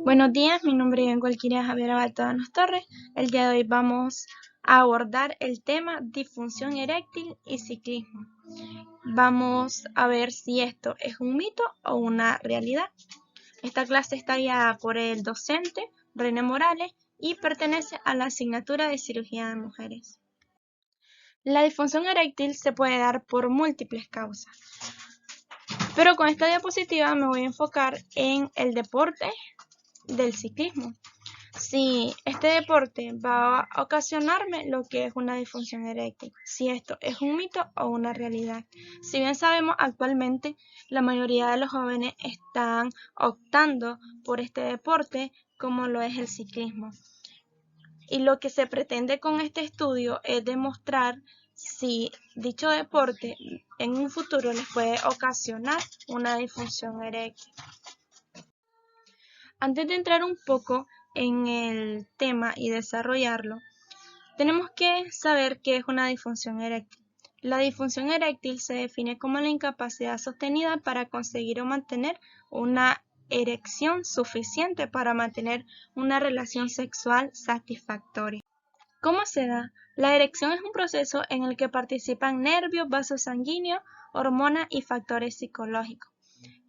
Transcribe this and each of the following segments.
Buenos días, mi nombre es Walquiria Javier Abaltodanos Torres. El día de hoy vamos a abordar el tema disfunción eréctil y ciclismo. Vamos a ver si esto es un mito o una realidad. Esta clase está guiada por el docente René Morales y pertenece a la asignatura de cirugía de mujeres. La disfunción eréctil se puede dar por múltiples causas, pero con esta diapositiva me voy a enfocar en el deporte del ciclismo. Si este deporte va a ocasionarme lo que es una disfunción eréctil, si esto es un mito o una realidad. Si bien sabemos actualmente la mayoría de los jóvenes están optando por este deporte como lo es el ciclismo. Y lo que se pretende con este estudio es demostrar si dicho deporte en un futuro les puede ocasionar una disfunción eréctil. Antes de entrar un poco en el tema y desarrollarlo, tenemos que saber qué es una disfunción eréctil. La disfunción eréctil se define como la incapacidad sostenida para conseguir o mantener una erección suficiente para mantener una relación sexual satisfactoria. ¿Cómo se da? La erección es un proceso en el que participan nervios, vasos sanguíneos, hormonas y factores psicológicos.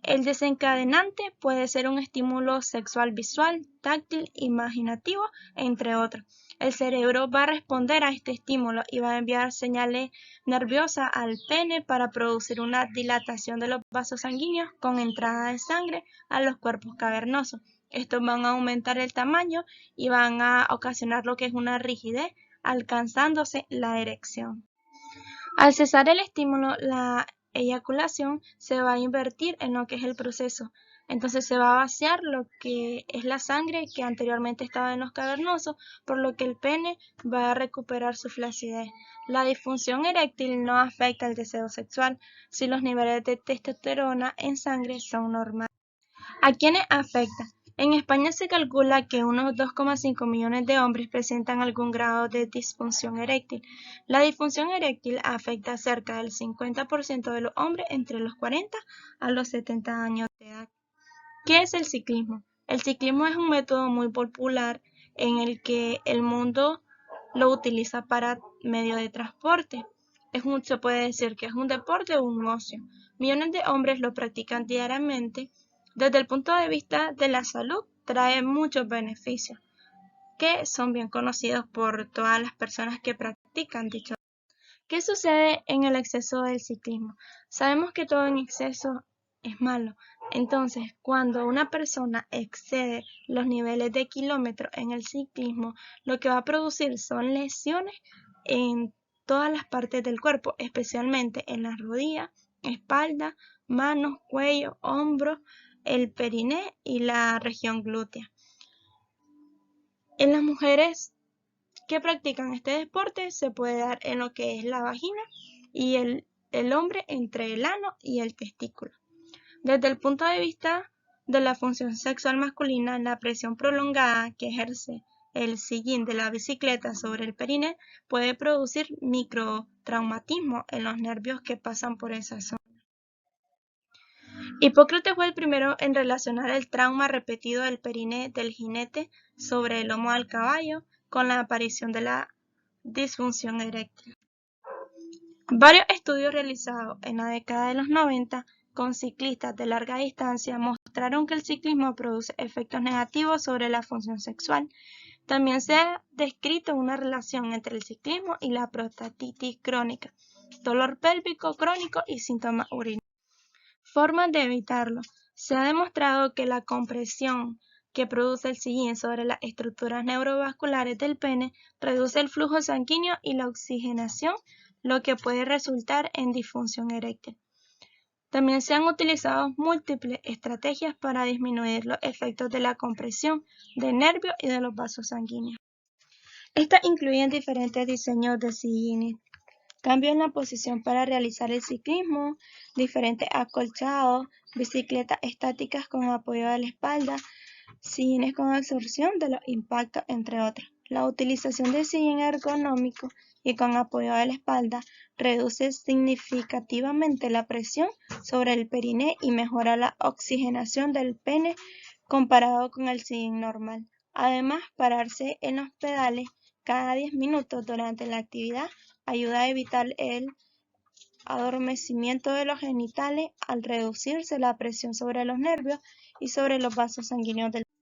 El desencadenante puede ser un estímulo sexual visual, táctil, imaginativo, entre otros. El cerebro va a responder a este estímulo y va a enviar señales nerviosas al pene para producir una dilatación de los vasos sanguíneos con entrada de sangre a los cuerpos cavernosos. Estos van a aumentar el tamaño y van a ocasionar lo que es una rigidez, alcanzándose la erección. Al cesar el estímulo, la eyaculación se va a invertir en lo que es el proceso. Entonces se va a vaciar lo que es la sangre que anteriormente estaba en los cavernosos, por lo que el pene va a recuperar su flacidez. La disfunción eréctil no afecta el deseo sexual si los niveles de testosterona en sangre son normales. ¿A quiénes afecta? En España se calcula que unos 2,5 millones de hombres presentan algún grado de disfunción eréctil. La disfunción eréctil afecta a cerca del 50% de los hombres entre los 40 a los 70 años de edad. ¿Qué es el ciclismo? El ciclismo es un método muy popular en el que el mundo lo utiliza para medio de transporte. Se puede decir que es un deporte o un ocio. Millones de hombres lo practican diariamente. Desde el punto de vista de la salud, trae muchos beneficios que son bien conocidos por todas las personas que practican dicho. ¿Qué sucede en el exceso del ciclismo? Sabemos que todo en exceso es malo. Entonces, cuando una persona excede los niveles de kilómetros en el ciclismo, lo que va a producir son lesiones en todas las partes del cuerpo, especialmente en las rodillas, espalda, manos, cuello, hombros, el periné y la región glútea. En las mujeres que practican este deporte se puede dar en lo que es la vagina y el hombre entre el ano y el testículo. Desde el punto de vista de la función sexual masculina, la presión prolongada que ejerce el sillín de la bicicleta sobre el periné puede producir microtraumatismo en los nervios que pasan por esa zona. Hipócrates fue el primero en relacionar el trauma repetido del periné del jinete sobre el lomo del caballo con la aparición de la disfunción eréctil. Varios estudios realizados en la década de los 90 con ciclistas de larga distancia mostraron que el ciclismo produce efectos negativos sobre la función sexual. También se ha descrito una relación entre el ciclismo y la prostatitis crónica, dolor pélvico crónico y síntomas urinarios. Formas de evitarlo. Se ha demostrado que la compresión que produce el sillín sobre las estructuras neurovasculares del pene reduce el flujo sanguíneo y la oxigenación, lo que puede resultar en disfunción eréctil. También se han utilizado múltiples estrategias para disminuir los efectos de la compresión de nervios y de los vasos sanguíneos. Estas incluyen diferentes diseños de sillines, cambio en la posición para realizar el ciclismo, diferentes acolchados, bicicletas estáticas con apoyo de la espalda, sillines con absorción de los impactos, entre otros. La utilización de sillín ergonómico y con apoyo de la espalda reduce significativamente la presión sobre el periné y mejora la oxigenación del pene comparado con el sillín normal. Además, pararse en los pedales cada 10 minutos durante la actividad ayuda a evitar el adormecimiento de los genitales al reducirse la presión sobre los nervios y sobre los vasos sanguíneos del cuerpo.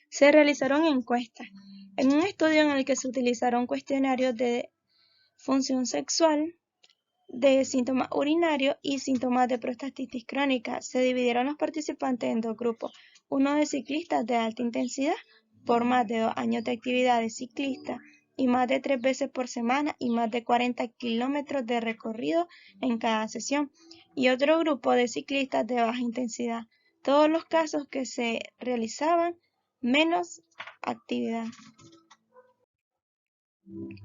Se realizaron encuestas. En un estudio en el que se utilizaron cuestionarios de función sexual, de síntomas urinarios y síntomas de prostatitis crónica, se dividieron los participantes en dos grupos, uno de ciclistas de alta intensidad por más de 2 años de actividades ciclistas y más de 3 veces por semana y más de 40 kilómetros de recorrido en cada sesión, y otro grupo de ciclistas de baja intensidad, todos los casos que se realizaban menos actividad.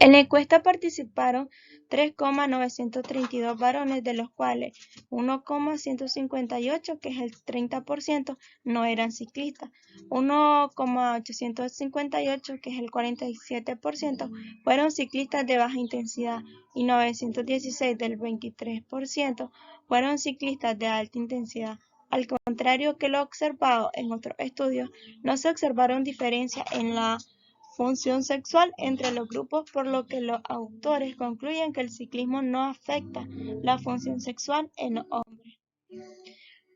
En la encuesta participaron 3,932 varones, de los cuales 1,158, que es el 30%, no eran ciclistas, 1,858, que es el 47%, fueron ciclistas de baja intensidad y 916, del 23%, fueron ciclistas de alta intensidad. Al contrario que lo observado en otros estudios, no se observaron diferencias en la función sexual entre los grupos, por lo que los autores concluyen que el ciclismo no afecta la función sexual en los hombres.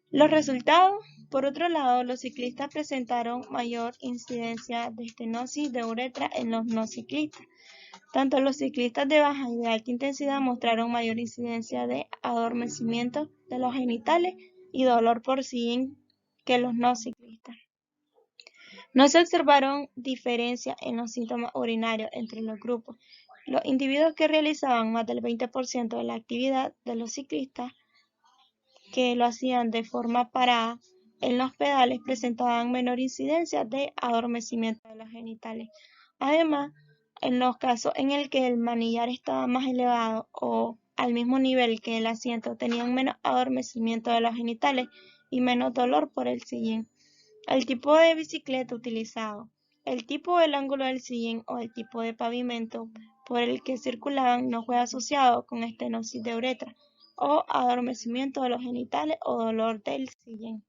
Los resultados: por otro lado, los ciclistas presentaron mayor incidencia de estenosis de uretra en los no ciclistas. Tanto los ciclistas de baja y de alta intensidad mostraron mayor incidencia de adormecimiento de los genitales y dolor por sillín que los no ciclistas. No se observaron diferencias en los síntomas urinarios entre los grupos. Los individuos que realizaban más del 20% de la actividad de los ciclistas, que lo hacían de forma parada en los pedales, presentaban menor incidencia de adormecimiento de los genitales. Además, en los casos en el que el manillar estaba más elevado o al mismo nivel que el asiento, tenían menos adormecimiento de los genitales y menos dolor por el sillín. El tipo de bicicleta utilizado, el tipo o el ángulo del sillín o el tipo de pavimento por el que circulaban no fue asociado con estenosis de uretra o adormecimiento de los genitales o dolor del sillín.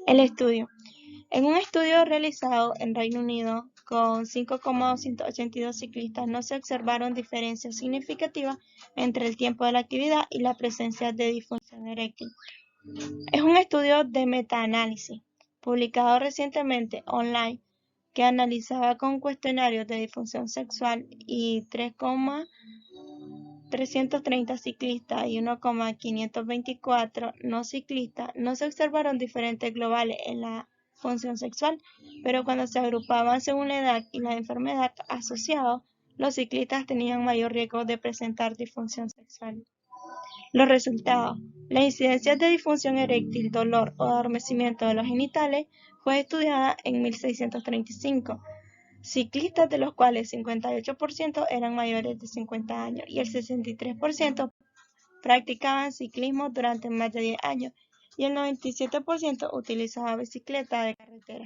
El estudio. En un estudio realizado en Reino Unido con 5,282 ciclistas, no se observaron diferencias significativas entre el tiempo de la actividad y la presencia de disfunción eréctil. Es un estudio de metaanálisis publicado recientemente online, que analizaba con cuestionarios de disfunción sexual y 330 ciclistas y 1,524 no ciclistas. No se observaron diferencias globales en la función sexual, pero cuando se agrupaban según la edad y la enfermedad asociada, los ciclistas tenían mayor riesgo de presentar disfunción sexual. Los resultados: la incidencia de disfunción eréctil, dolor o adormecimiento de los genitales fue estudiada en 1.635 ciclistas, de los cuales 58% eran mayores de 50 años y el 63% practicaban ciclismo durante más de 10 años y el 97% utilizaba bicicleta de carretera.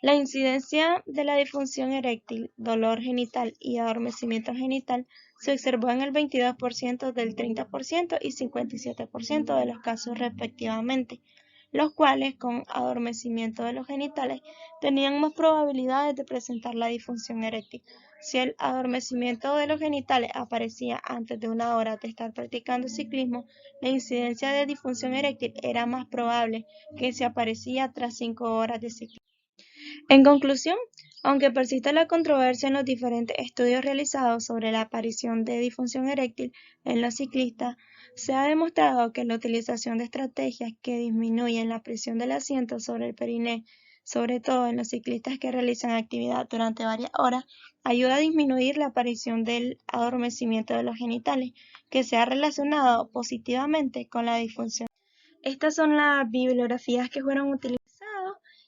La incidencia de la disfunción eréctil, dolor genital y adormecimiento genital se observó en el 22%, del 30% y 57% de los casos respectivamente, los cuales con adormecimiento de los genitales tenían más probabilidades de presentar la disfunción eréctil. Si el adormecimiento de los genitales aparecía antes de 1 hora de estar practicando ciclismo, la incidencia de disfunción eréctil era más probable que si aparecía tras 5 horas de ciclismo. En conclusión, aunque persiste la controversia en los diferentes estudios realizados sobre la aparición de disfunción eréctil en los ciclistas, se ha demostrado que la utilización de estrategias que disminuyen la presión del asiento sobre el periné, sobre todo en los ciclistas que realizan actividad durante varias horas, ayuda a disminuir la aparición del adormecimiento de los genitales, que se ha relacionado positivamente con la disfunción. Estas son las bibliografías que fueron utilizadas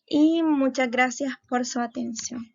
y muchas gracias por su atención.